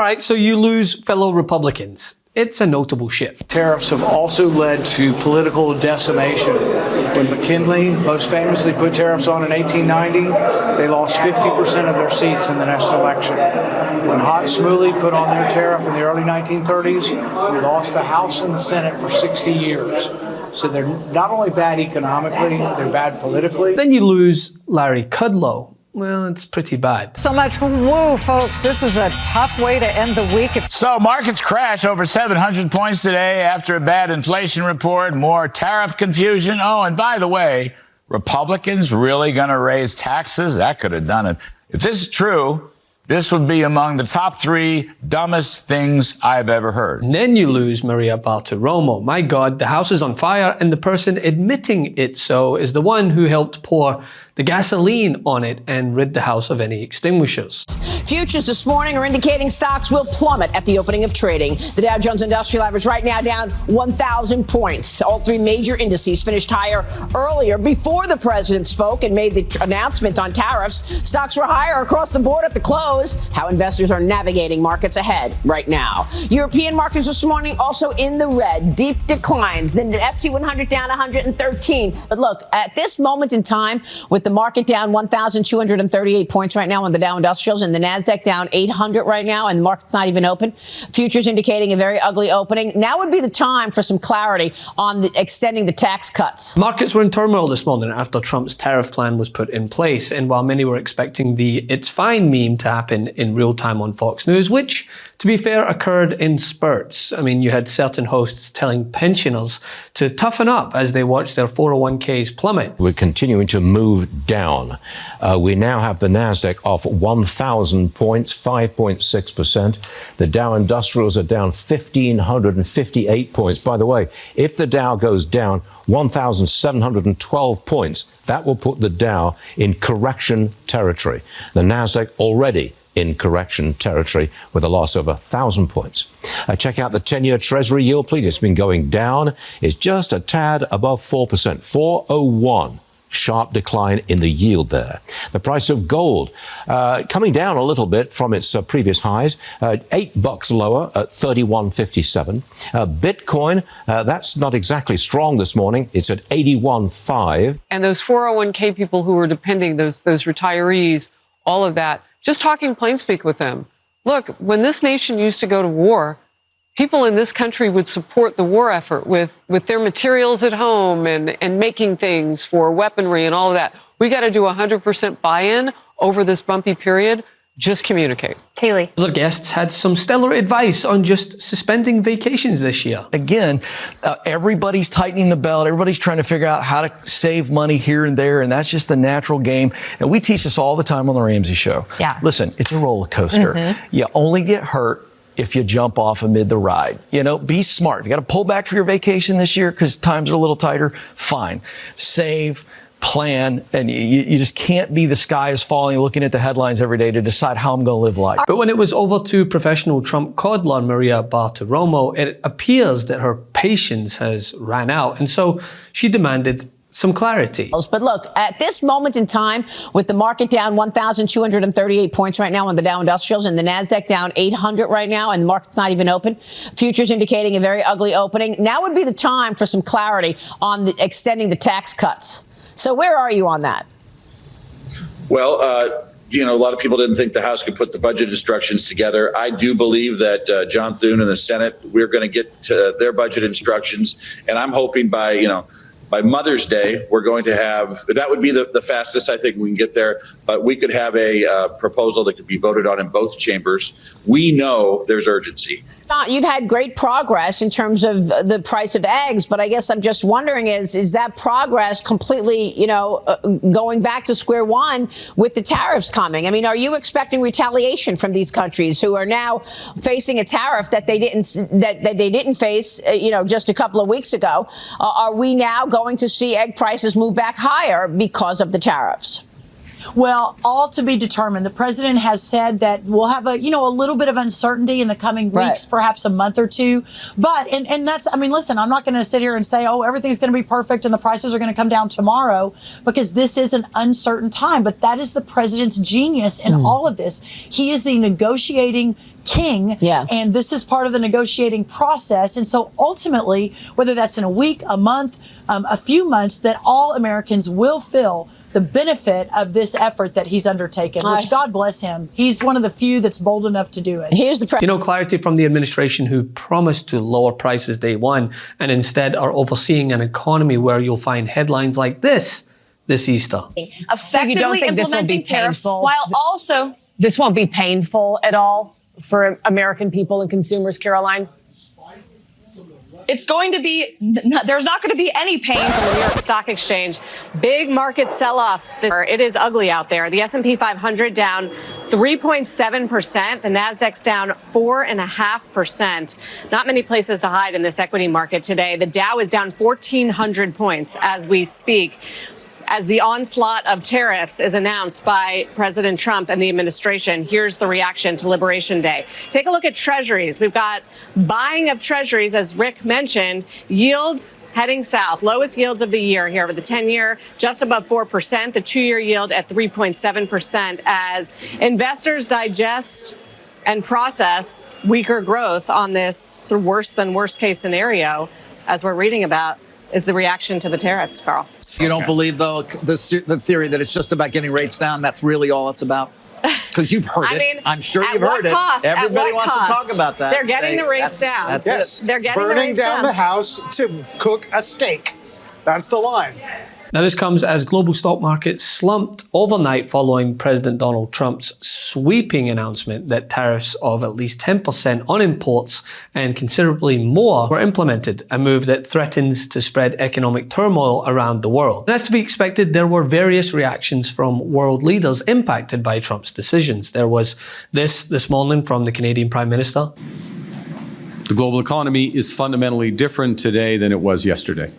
right, so you lose fellow Republicans. It's a notable shift. Tariffs have also led to political decimation. When McKinley most famously put tariffs on in 1890, they lost 50% of their seats in the next election. When Hott Smuley put on their tariff in the early 1930s, we lost the House and the Senate for 60 years. So they're not only bad economically, they're bad politically. Then you lose Larry Kudlow. Well, it's pretty bad. So much woo, folks. This is a tough way to end the week. So markets crash over 700 points today after a bad inflation report, more tariff confusion. Oh, and by the way, Republicans really going to raise taxes? That could have done it. If this is true, this would be among the top 3 dumbest things I've ever heard. And then you lose Maria Bartiromo. My God, the house is on fire, and the person admitting it so is the one who helped pour the gasoline on it and rid the house of any extinguishers. Futures this morning are indicating stocks will plummet at the opening of trading. The Dow Jones Industrial Average right now down 1,000 points. All 3 major indices finished higher earlier before the president spoke and made the announcement on tariffs. Stocks were higher across the board at the close. How investors are navigating markets ahead right now. European markets this morning also in the red, deep declines. Then the FT 100 down 113. But look, at this moment in time, with the market down 1,238 points right now on the Dow Industrials and the NASDAQ down 800 right now, and the market's not even open. Futures indicating a very ugly opening. Now would be the time for some clarity on extending the tax cuts. Markets were in turmoil this morning after Trump's tariff plan was put in place. And while many were expecting the "it's fine" meme to happen in real time on Fox News, which, to be fair, occurred in spurts. I mean, you had certain hosts telling pensioners to toughen up as they watched their 401ks plummet. We're continuing to move down. We now have the NASDAQ off 1,000 points, 5.6%. The Dow Industrials are down 1,558 points. By the way, if the Dow goes down 1,712 points, that will put the Dow in correction territory. The NASDAQ already in correction territory with a loss of 1,000 points. Check out the 10-year Treasury yield, please. It's been going down. It's just a tad above 4%, 401. Sharp decline in the yield there. The price of gold coming down a little bit from its previous highs, $8 lower at 31.57. Bitcoin, that's not exactly strong this morning. It's at 81.5. And those 401k people who are depending, those retirees, all of that, just talking plain speak with them. Look, when this nation used to go to war, people in this country would support the war effort with their materials at home and making things for weaponry and all of that. We got to do 100% buy-in over this bumpy period. Just communicate. Taylor. Other guests had some stellar advice on just suspending vacations this year. Again, everybody's tightening the belt. Everybody's trying to figure out how to save money here and there, and that's just the natural game. And we teach this all the time on the Ramsey Show. Yeah. Listen, it's a roller coaster. Mm-hmm. You only get hurt if you jump off amid the ride. You know, be smart. If you got to pull back for your vacation this year because times are a little tighter, fine. Save, plan, and you just can't be the sky is falling looking at the headlines every day to decide how I'm going to live life. But when it was over to professional Trump coddler Maria Bartiromo, it appears that her patience has ran out, and so she demanded some clarity. But look, at this moment in time, with the market down 1,238 points right now on the Dow Industrials and the NASDAQ down 800 right now, and the market's not even open, futures indicating a very ugly opening, now would be the time for some clarity on extending the tax cuts. So where are you on that? Well, you know, a lot of people didn't think the House could put the budget instructions together. I do believe that John Thune and the Senate, we're going to get to their budget instructions. And I'm hoping by Mother's Day, we're going to have, that would be the fastest I think we can get there, but we could have a proposal that could be voted on in both chambers. We know there's urgency. You've had great progress in terms of the price of eggs, but I guess I'm just wondering, is that progress completely, going back to square one with the tariffs coming? I mean, are you expecting retaliation from these countries who are now facing a tariff that they didn't face, just a couple of weeks ago? Are we now going to see egg prices move back higher because of the tariffs? Well, all to be determined. The president has said that we'll have a little bit of uncertainty in the coming weeks, perhaps a month or two. But, and that's, I mean, listen, I'm not going to sit here and say, oh, everything's going to be perfect and the prices are going to come down tomorrow, because this is an uncertain time. But that is the president's genius in all of this. He is the negotiating king. Yeah. And this is part of the negotiating process. And so ultimately, whether that's in a week, a month, a few months, that all Americans will feel the benefit of this effort that he's undertaken, which God bless him. He's one of the few that's bold enough to do it. Here's the clarity from the administration who promised to lower prices day one and instead are overseeing an economy where you'll find headlines like this Easter. Effectively implementing tariffs while also... This won't be painful at all for American people and consumers, Caroline? It's going to be, there's not going to be any pain. From the New York Stock Exchange, big market sell-off. It is ugly out there. The S&P 500 down 3.7%. The Nasdaq's down 4.5%. Not many places to hide in this equity market today. The Dow is down 1,400 points as we speak, as the onslaught of tariffs is announced by President Trump and the administration. Here's the reaction to Liberation Day. Take a look at treasuries. We've got buying of treasuries, as Rick mentioned, yields heading south. Lowest yields of the year here with the 10-year just above 4%, the 2-year yield at 3.7% as investors digest and process weaker growth on this sort of worse than worst case scenario, as we're reading about, is the reaction to the tariffs, Carl. You don't believe, though, the theory that it's just about getting rates down? That's really all it's about? Because you've heard it. I'm sure you've heard it. Everybody wants to talk about that. They're getting the rates down. That's it. They're getting burning the rates down the house to cook a steak. That's the line. Now, this comes as global stock markets slumped overnight following President Donald Trump's sweeping announcement that tariffs of at least 10% on imports and considerably more were implemented, a move that threatens to spread economic turmoil around the world. And as to be expected, there were various reactions from world leaders impacted by Trump's decisions. There was this morning from the Canadian Prime Minister. The global economy is fundamentally different today than it was yesterday.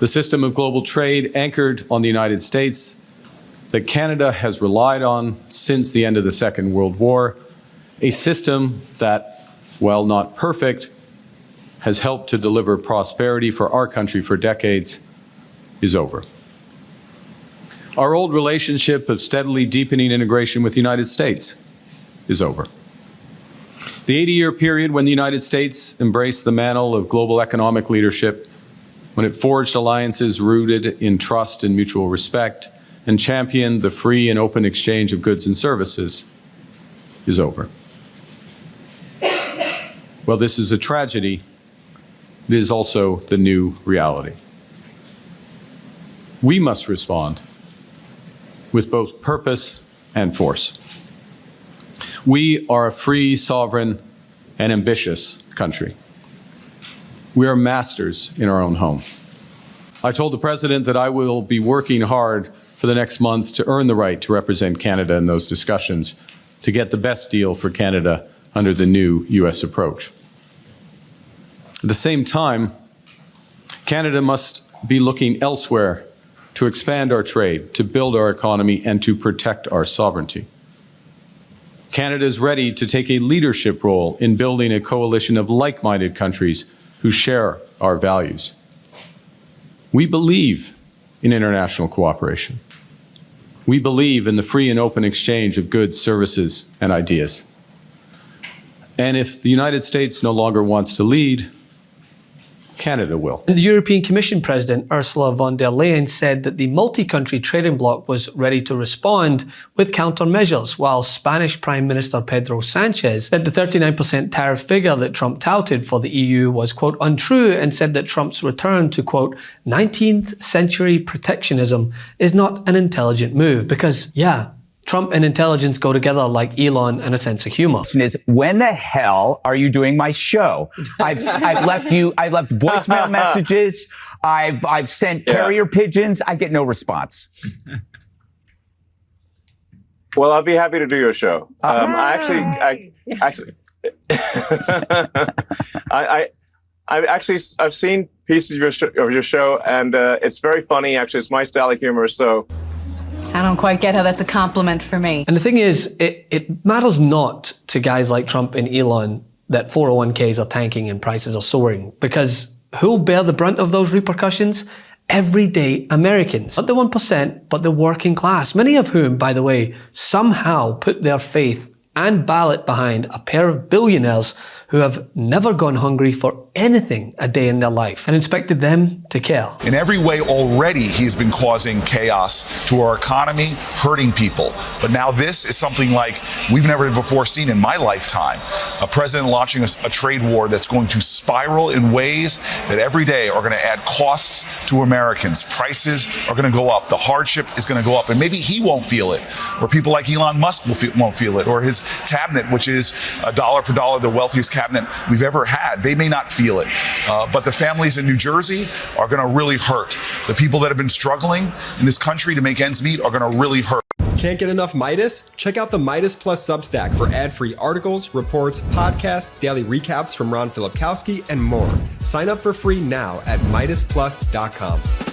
The system of global trade anchored on the United States that Canada has relied on since the end of the Second World War, a system that, while not perfect, has helped to deliver prosperity for our country for decades, is over. Our old relationship of steadily deepening integration with the United States is over. The 80-year period when the United States embraced the mantle of global economic leadership, when it forged alliances rooted in trust and mutual respect, and championed the free and open exchange of goods and services, is over. Well, this is a tragedy. It is also the new reality. We must respond with both purpose and force. We are a free, sovereign, and ambitious country. We are masters in our own home. I told the President that I will be working hard for the next month to earn the right to represent Canada in those discussions, to get the best deal for Canada under the new U.S. approach. At the same time, Canada must be looking elsewhere to expand our trade, to build our economy, and to protect our sovereignty. Canada is ready to take a leadership role in building a coalition of like-minded countries who share our values. We believe in international cooperation. We believe in the free and open exchange of goods, services, and ideas. And if the United States no longer wants to lead, Canada will. The European Commission President Ursula von der Leyen said that the multi-country trading bloc was ready to respond with countermeasures, while Spanish Prime Minister Pedro Sanchez said the 39% tariff figure that Trump touted for the EU was, quote, untrue, and said that Trump's return to, quote, 19th century protectionism is not an intelligent move because, yeah, Trump and intelligence go together like Elon and a sense of humor. Is when the hell are you doing my show? I've left voicemail messages. I've sent carrier pigeons. I get no response. Well, I'll be happy to do your show. I've seen pieces of your show, and it's very funny. Actually, it's my style of humor. So. I don't quite get how that's a compliment for me. And the thing is, it matters not to guys like Trump and Elon that 401ks are tanking and prices are soaring, because who'll bear the brunt of those repercussions? Everyday Americans. Not the 1%, but the working class, many of whom, by the way, somehow put their faith and ballot behind a pair of billionaires who have never gone hungry for anything a day in their life and expected them to care. In every way already, he's been causing chaos to our economy, hurting people. But now this is something like we've never before seen in my lifetime. A president launching a trade war that's going to spiral in ways that every day are going to add costs to Americans. Prices are going to go up. The hardship is going to go up. And maybe he won't feel it, or people like Elon Musk won't feel it, or his cabinet, which is dollar for dollar the wealthiest cabinet we've ever had. They may not feel it. But the families in New Jersey are going to really hurt. The people that have been struggling in this country to make ends meet are going to really hurt. Can't get enough Meidas? Check out the Meidas Plus Substack for ad-free articles, reports, podcasts, daily recaps from Ron Filipkowski, and more. Sign up for free now at MeidasPlus.com.